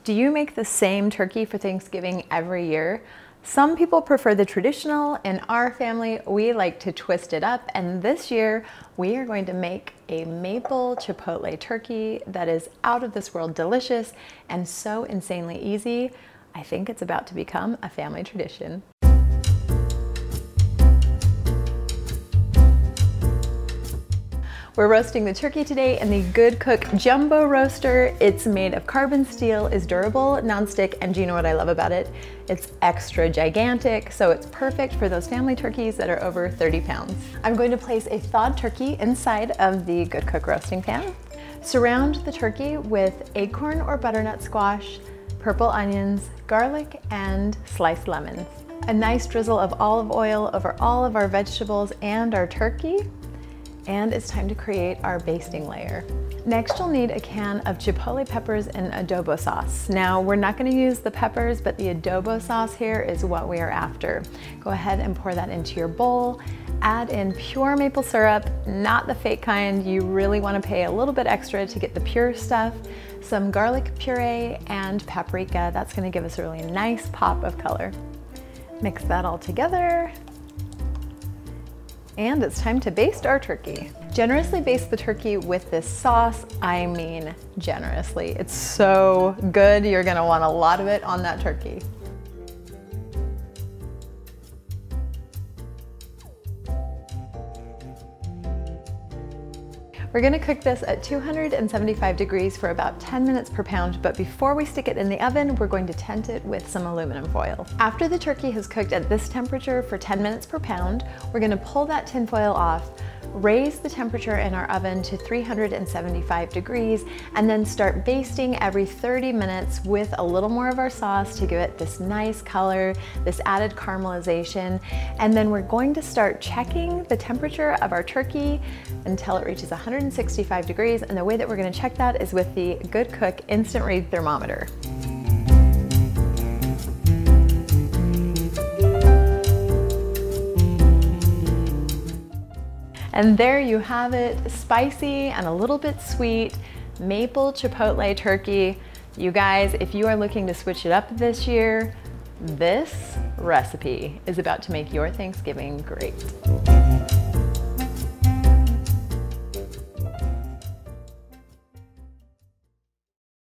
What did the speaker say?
Do you make the same turkey for Thanksgiving every year? Some people prefer the traditional. In our family, we like to twist it up, and this year we are going to make a maple chipotle turkey that is out of this world delicious and so insanely easy. I think it's about to become a family tradition. We're roasting the turkey today in the GoodCook Jumbo Roaster. It's made of carbon steel, is durable, nonstick, and do you know what I love about it? It's extra gigantic, so it's perfect for those family turkeys that are over 30 pounds. I'm going to place a thawed turkey inside of the GoodCook roasting pan. Surround the turkey with acorn or butternut squash, purple onions, garlic, and sliced lemons. A nice drizzle of olive oil over all of our vegetables and our turkey. And it's time to create our basting layer. Next, you'll need a can of chipotle peppers and adobo sauce. Now, we're not gonna use the peppers, but the adobo sauce here is what we are after. Go ahead and pour that into your bowl. Add in pure maple syrup, not the fake kind. You really wanna pay a little bit extra to get the pure stuff. Some garlic puree and paprika. That's gonna give us a really nice pop of color. Mix that all together. And it's time to baste our turkey. Generously baste the turkey with this sauce. I mean, generously. It's so good. You're gonna want a lot of it on that turkey. We're gonna cook this at 275 degrees for about 10 minutes per pound, but before we stick it in the oven, we're going to tent it with some aluminum foil. After the turkey has cooked at this temperature for 10 minutes per pound, we're gonna pull that tin foil off, raise the temperature in our oven to 375 degrees, and then start basting every 30 minutes with a little more of our sauce to give it this nice color, this added caramelization. And then we're going to start checking the temperature of our turkey until it reaches 165 degrees. And the way that we're gonna check that is with the GoodCook Instant Read Thermometer. And there you have it, spicy and a little bit sweet, maple chipotle turkey. You guys, if you are looking to switch it up this year, this recipe is about to make your Thanksgiving great.